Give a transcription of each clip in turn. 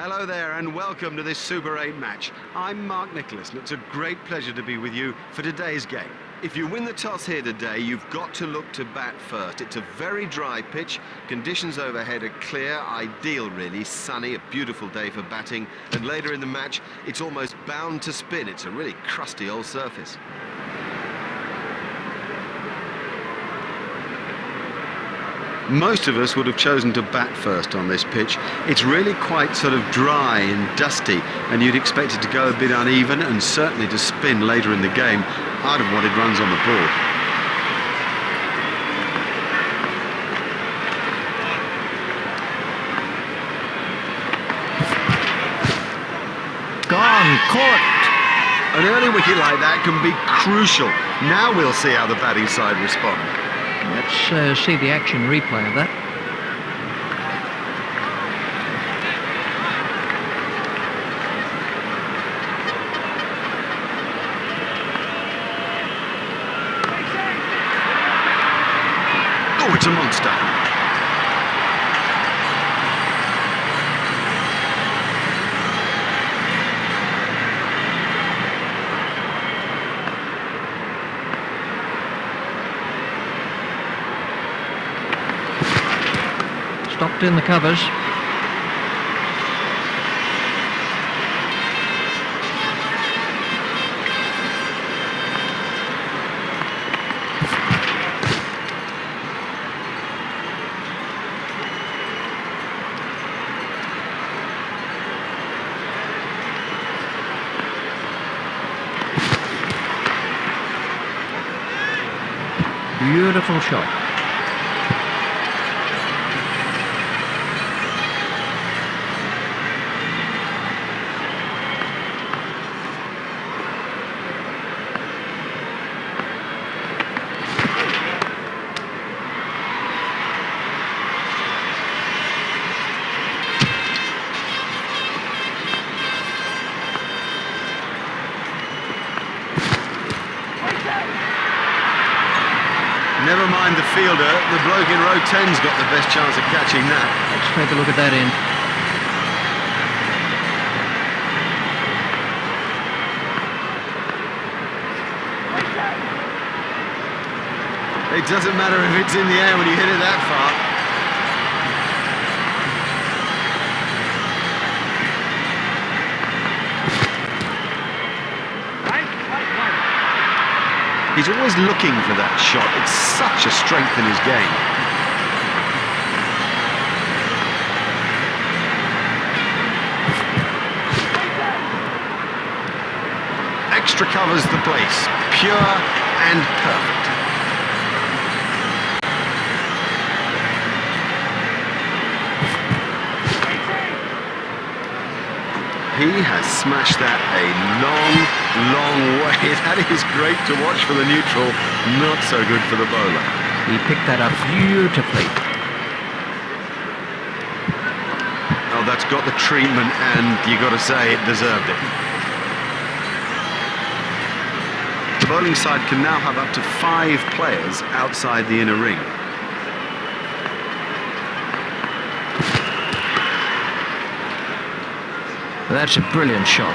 Hello there and welcome to this Super 8 match. I'm Mark Nicholas and it's a great pleasure to be with you for today's game. If you win the toss here today, you've got to look to bat first. It's a very dry pitch, conditions overhead are clear, ideal really, sunny, a beautiful day for batting, and later in the match it's almost bound to spin. It's a really crusty old surface. Most of us would have chosen to bat first on this pitch. It's really quite sort of dry and dusty, and you'd expect it to go a bit uneven and certainly to spin later in the game. I'd have wanted runs on the board. Gone, caught. An early wicket like that can be crucial. Now we'll see how the batting side respond. Let's see the action replay of that. Oh, it's a monster. Stopped in the covers. Beautiful shot. Never mind the fielder, the bloke in row 10's got the best chance of catching that. Let's take a look at that in. It doesn't matter if it's in the air when you hit it that far. He's always looking for that shot. It's such a strength in his game. Extra covers the place. Pure and perfect. He has smashed that a long way. That is great to watch for the neutral, not so good for the bowler. He picked that up beautifully. Oh, that's got the treatment, and you got to say it deserved it. The bowling side can now have up to 5 players outside the inner ring. That's a brilliant shot,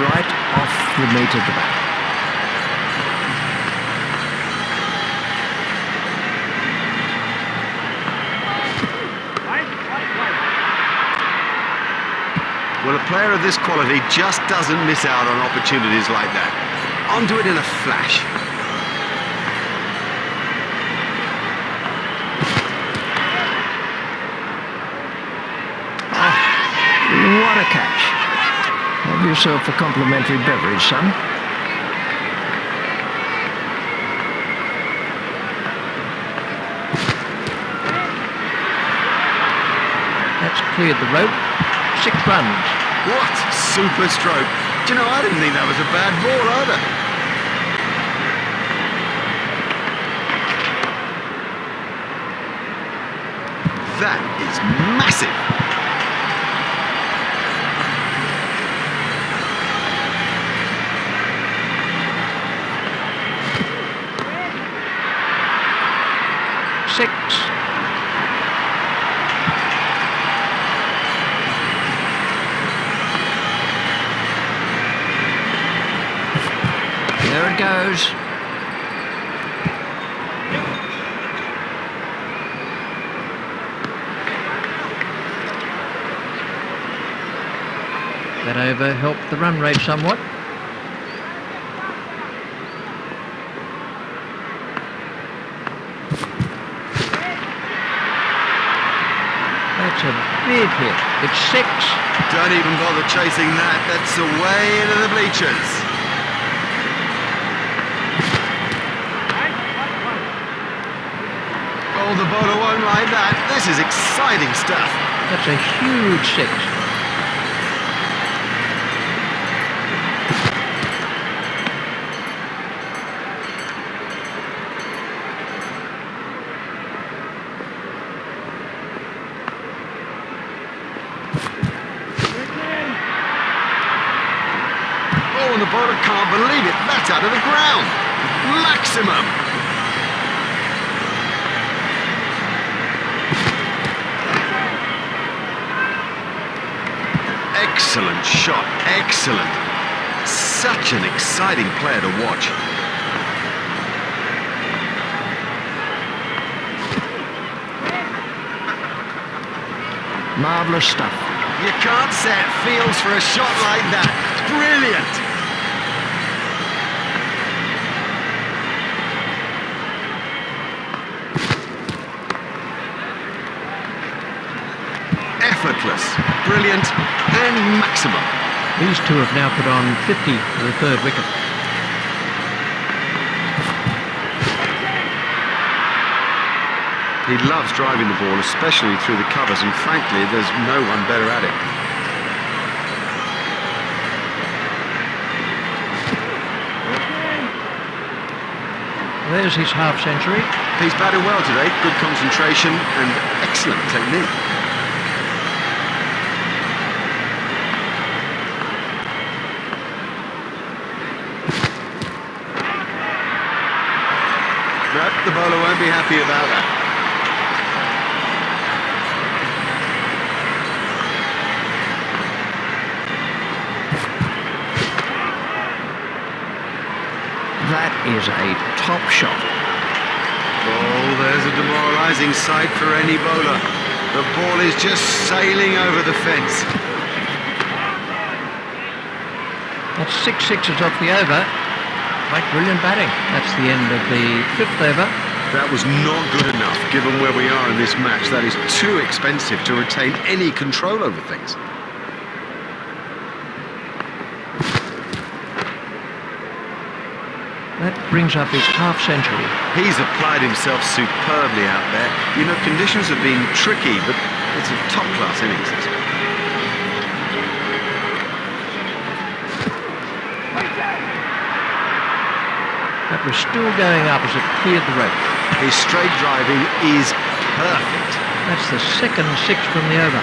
right off the meat of the bat. Well, a player of this quality just doesn't miss out on opportunities like that. Onto it in a flash. Oh, what a catch. Have yourself a complimentary beverage, son. That's cleared the rope. 6 runs. What super stroke. Do you know, I didn't think that was a bad ball either. That is massive. Six. There it goes. That over helped the run rate somewhat. That's a big hit. It's 6. Don't even bother chasing that. That's away into the bleachers. Oh, the bowler won't like that. This is exciting stuff. That's a huge 6. Oh, and the bowler can't believe it. That's out of the ground. Maximum. Excellent shot. Excellent. Such an exciting player to watch. Marvellous stuff. You can't set fields for a shot like that. Brilliant. Effortless, brilliant, and maximum. These two have now put on 50 for the 3rd wicket. He loves driving the ball, especially through the covers, and frankly, there's no one better at it. There's his half-century. He's batted well today, good concentration and excellent technique. But the bowler won't be happy about that. That is a top shot. Oh, there's a demoralising sight for any bowler. The ball is just sailing over the fence. That's 6 sixes off the over. Quite brilliant batting. That's the end of the 5th over. That was not good enough, given where we are in this match. That is too expensive to retain any control over things. That brings up his half-century. He's applied himself superbly out there. You know, conditions have been tricky, but it's a top-class innings. That was still going up as it cleared the rope. His straight driving is perfect. That's the 2nd 6 from the over.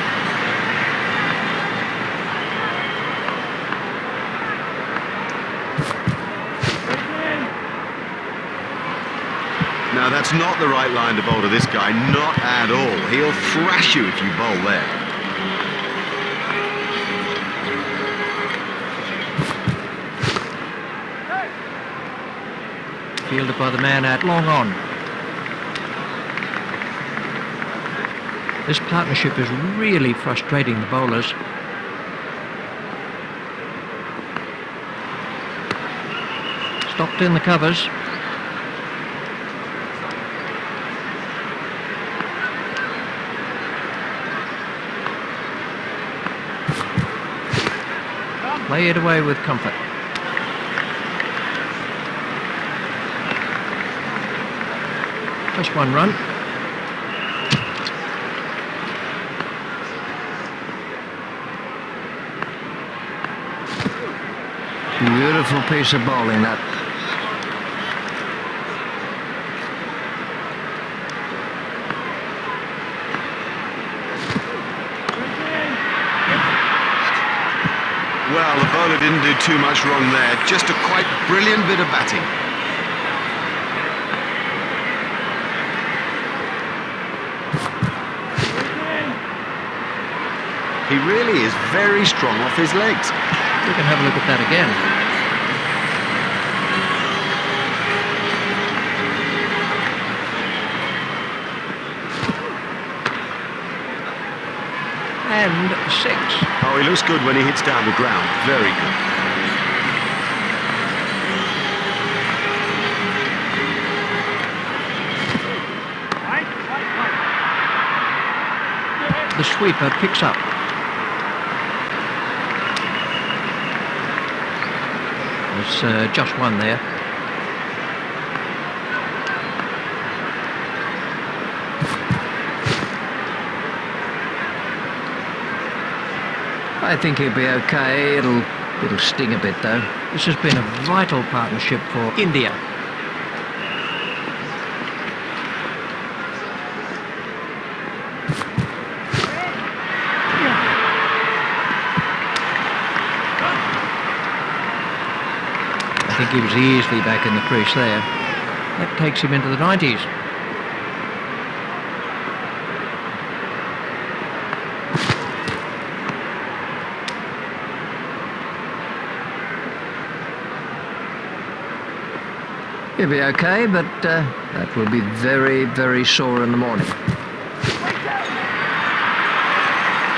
Now, that's not the right line to bowl to this guy, not at all. He'll thrash you if you bowl there. Fielded by the man out long on. This partnership is really frustrating the bowlers. Stopped in the covers. Play it away with comfort. Just one run. Beautiful piece of bowling, that. Well, the bowler didn't do too much wrong there. Just a quite brilliant bit of batting. He really is very strong off his legs. We can have a look at that again. and 6. Oh, he looks good when he hits down the ground. Very good. The sweeper picks up. There's just one there. I think he'll be okay. It'll sting a bit though. This has been a vital partnership for India. I think he was easily back in the crease there. That takes him into the 90s. He'll be okay, but that will be very, very sore in the morning.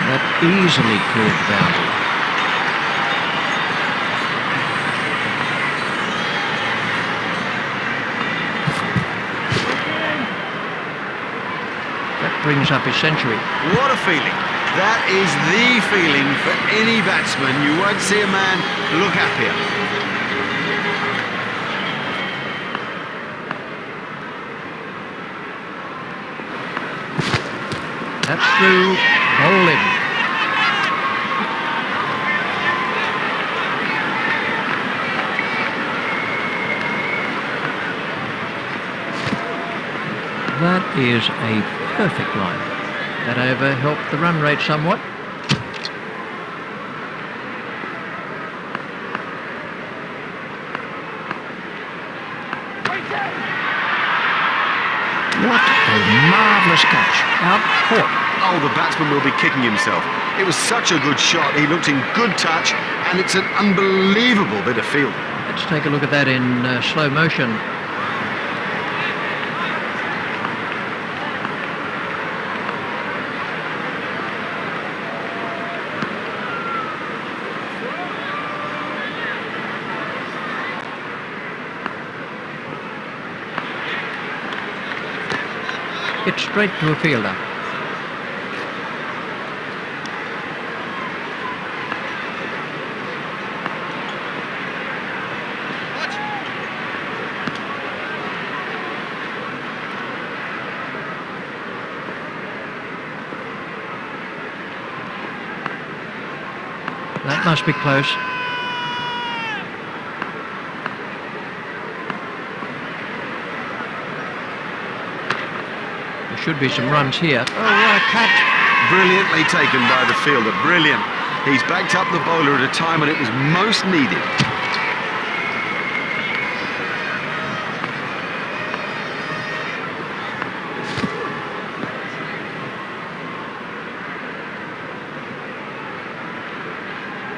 That easily cleared the boundary. That brings up his century. What a feeling. That is the feeling for any batsman. You won't see a man look happier. That's through, bowling. That is a perfect line. That over helped the run rate somewhat. What a marvellous catch. Out caught. Oh, the batsman will be kicking himself. It was such a good shot. He looked in good touch, and it's an unbelievable bit of fielding. Let's take a look at that in slow motion. It's straight to a fielder. That must be close. There should be some runs here. Oh, what a catch! Brilliantly taken by the fielder. Brilliant. He's backed up the bowler at a time when it was most needed.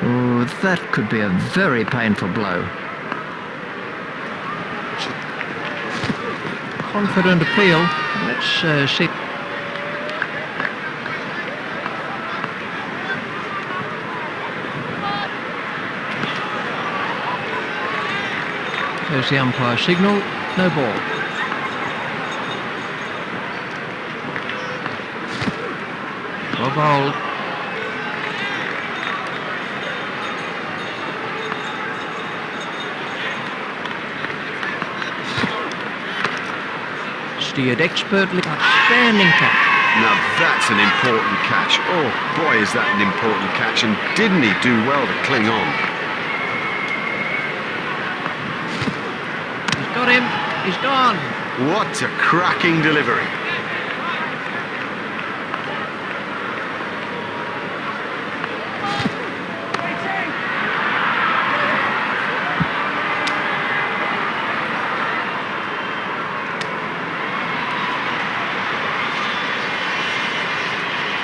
Oh, that could be a very painful blow. Confident appeal. Let's see. There's the umpire signal. No ball. Well bowled. Steered expertly. Outstanding catch. Now that's an important catch. Oh boy, is that an important catch, and didn't he do well to cling on? He's got him. He's gone. What a cracking delivery.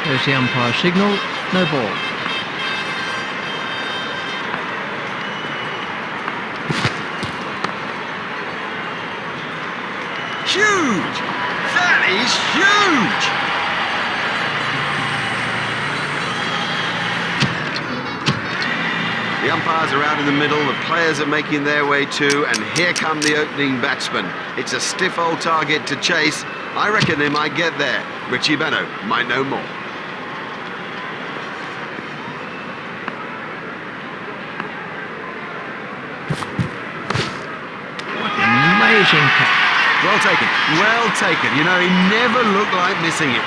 There's the umpire signal. No ball. Huge! That is huge! umpires are out in the middle, the players are making their way too, and here come the opening batsmen. It's a stiff old target to chase. I reckon they might get there. Richie Benno might know more. Amazing catch. Well taken, well taken. You know, he never looked like missing it.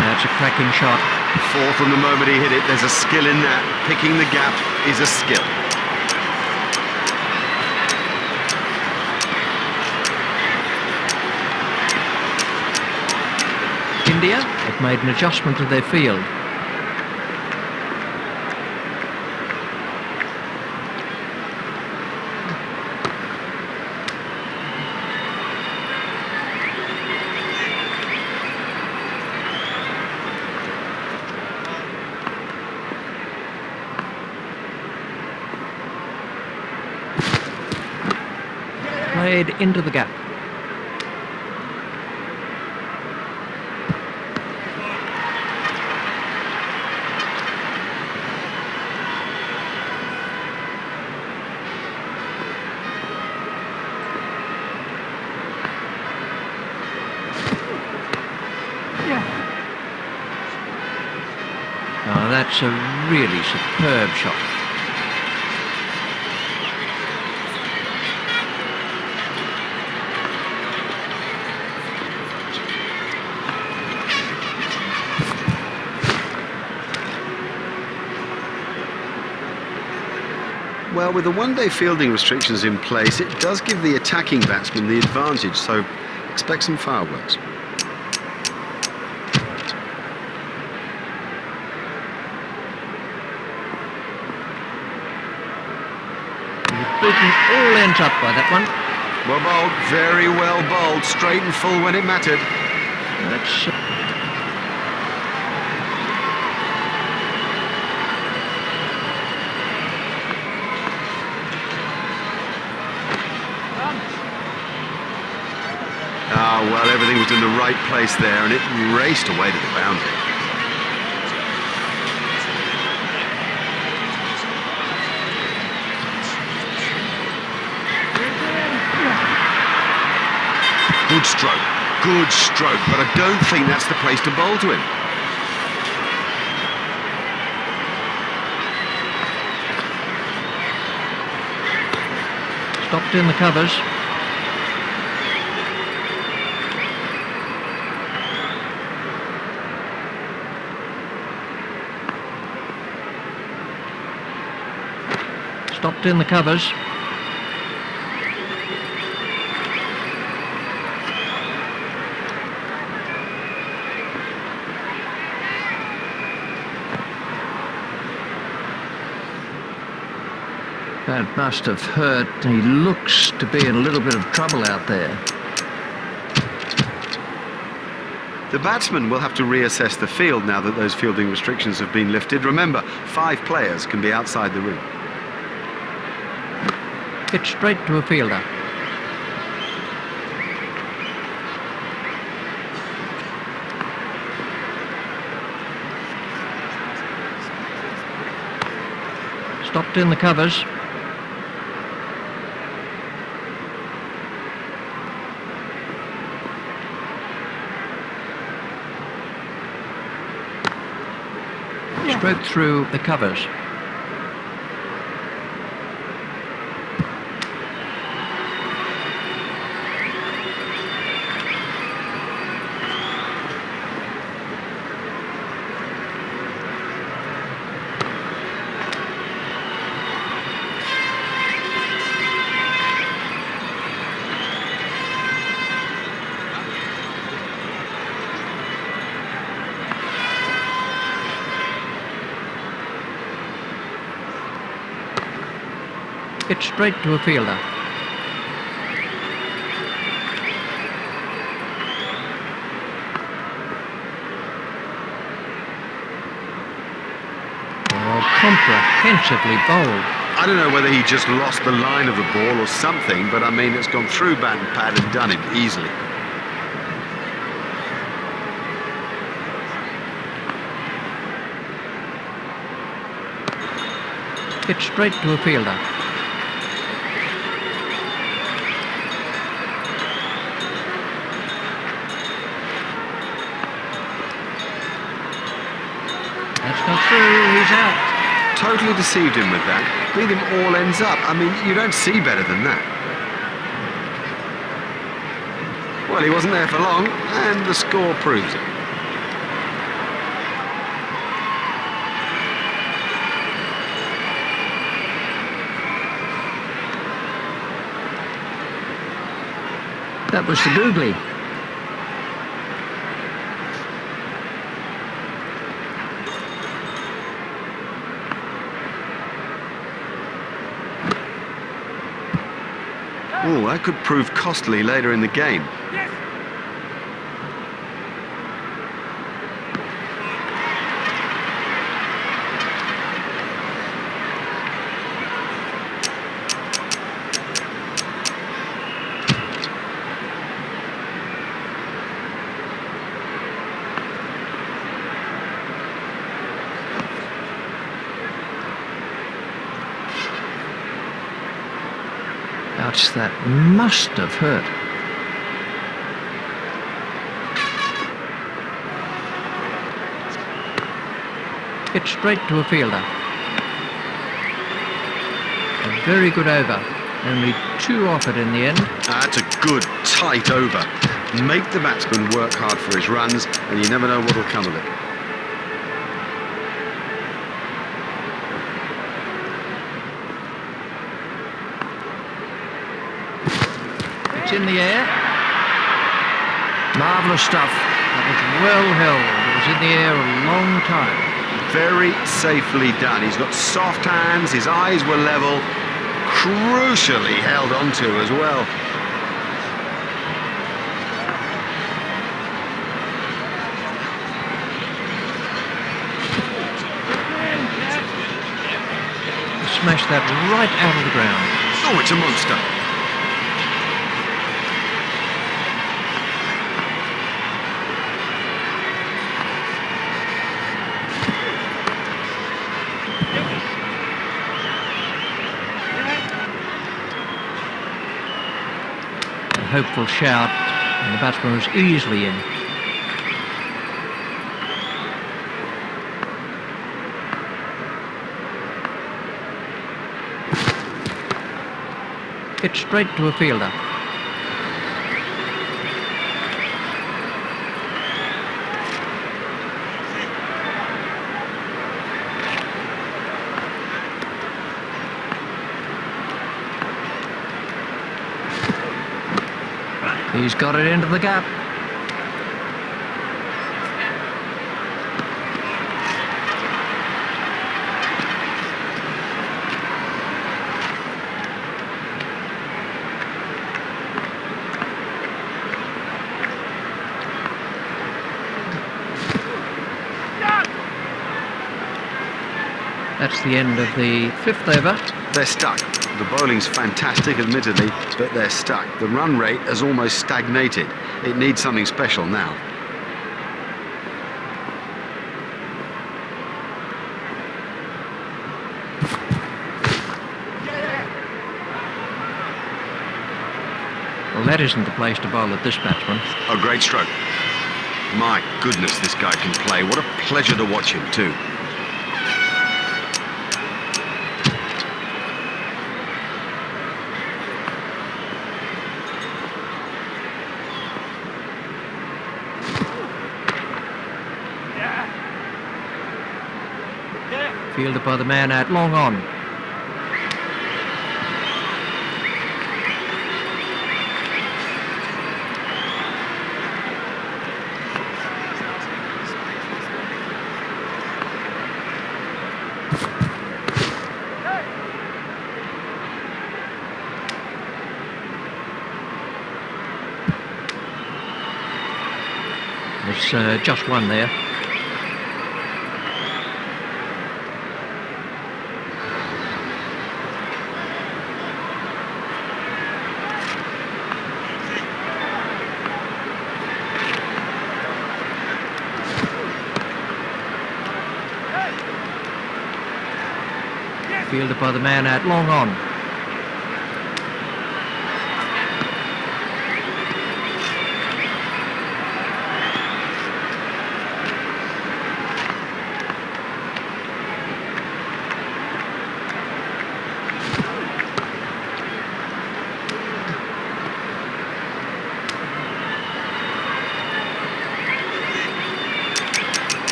That's a cracking shot. 4 from the moment he hit it. There's a skill in that. Picking the gap is a skill. India have made an adjustment to their field. Played into the gap. Oh, that's a really superb shot. Well, with the one-day fielding restrictions in place, it does give the attacking batsman the advantage, so expect some fireworks. Beaten all ends up by that one. Well bowled, very well bowled, straight and full when it mattered. That's Ah, well, everything was in the right place there, and it raced away to the boundary. Good stroke, but I don't think that's the place to bowl to him. stopped in the covers. Stopped in the covers. That must have hurt. He looks to be in a little bit of trouble out there. The batsman will have to reassess the field now that those fielding restrictions have been lifted. Remember, 5 players can be outside the ring. Hit straight to a fielder. Stopped in the covers. Stroked through the covers. Hit straight to a fielder. Oh, comprehensively bowled. I don't know whether he just lost the line of the ball or something, but I mean, it's gone through bat and pad and done him easily. Hit straight to a fielder. That's not through, he's out. Totally deceived him with that. Beat him all ends up. I mean, you don't see better than that. Well, he wasn't there for long, and the score proves it. That was the googly. Oh, that could prove costly later in the game. Ouch, that must have hurt. Hit straight to a fielder. A very good over. Only 2 off it in the end. That's a good, tight over. Make the batsman work hard for his runs, and you never know what will come of it. It's in the air. Marvellous stuff. That was well held. It was in the air a long time. Very safely done. He's got soft hands, his eyes were level, crucially held onto as well. Smashed that right out of the ground. Oh, it's a monster. Hopeful shout, and the batsman was easily in. Hit straight to a fielder. He's got it into the gap. That's the end of the 5th over. They're stuck. The bowling's fantastic, admittedly, but they're stuck. The run rate has almost stagnated. It needs something special now. Well, that isn't the place to bowl at this batsman. A great stroke. My goodness, this guy can play. What a pleasure to watch him, too. Fielded by the man out long on. There's just one there. Fielded by the man out long on.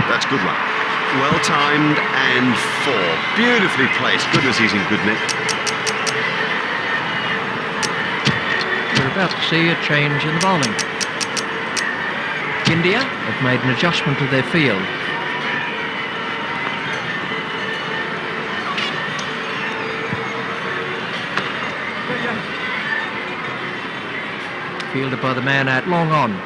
That's good one. Well timed and 4. Beautifully placed. Goodness, he's in good nick. We're about to see a change in the bowling. India have made an adjustment to their field. Fielded by the man out long on.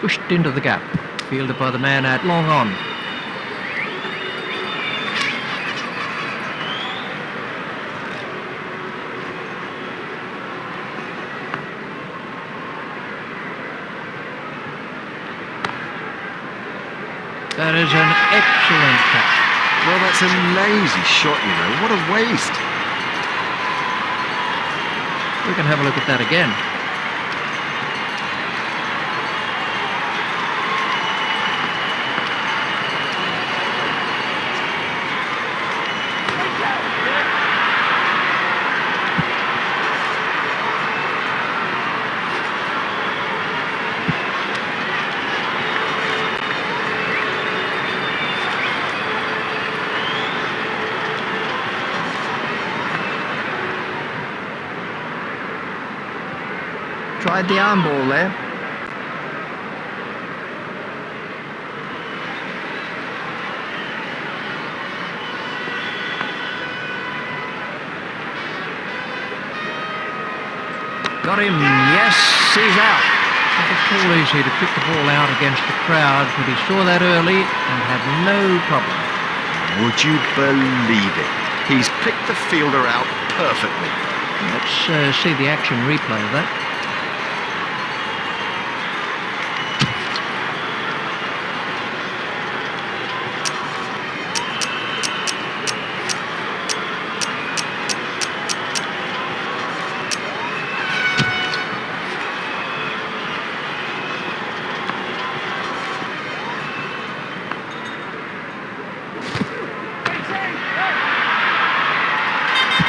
Pushed into the gap. Fielded by the man out long on. That is an excellent catch. Well, that's a lazy shot, you know. What a waste. We can have a look at that again. Tried the arm ball there. Got him, yes, he's out. Not at all easy to pick the ball out against the crowd, but he saw that early and had no problem. Would you believe it? He's picked the fielder out perfectly. Let's see the action replay of that.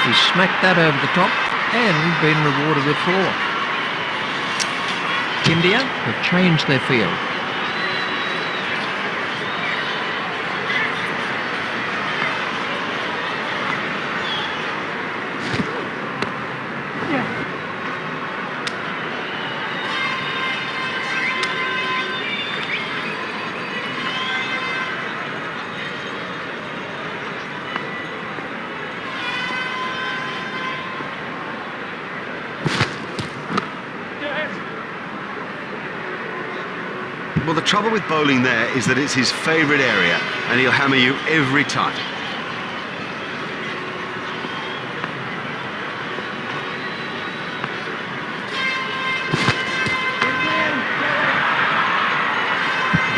He's smacked that over the top and been rewarded with 4. India have changed their field. Well, the trouble with bowling there is that it's his favourite area, and he'll hammer you every time.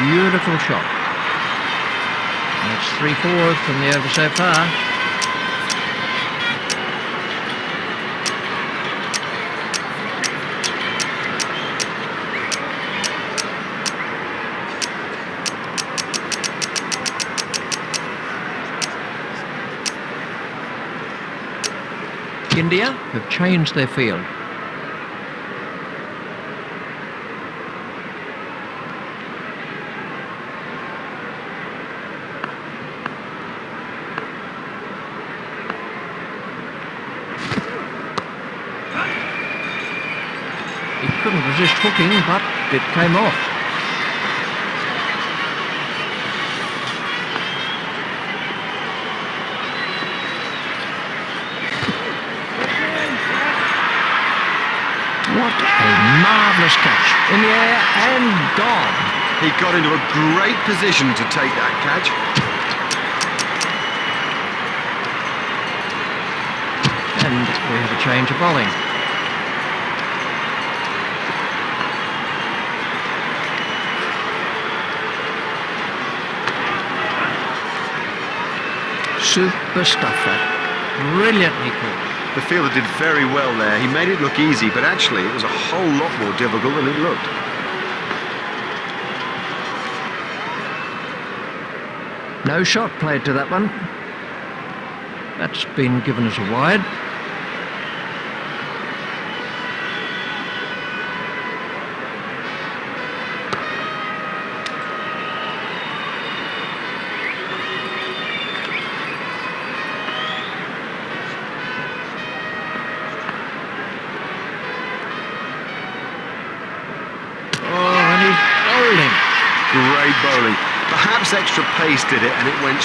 Beautiful shot. That's 3-4 from the over so far. India have changed their field. resist hooking, but it came off. What a marvellous catch. In the air and gone. He got into a great position to take that catch. And we have a change of bowling. Super stuff that. Brilliantly caught. The fielder did very well there. He made it look easy, but actually it was a whole lot more difficult than it looked. No shot played to that one. That's been given as a wide. Great bowling. Perhaps extra pace did it, and it went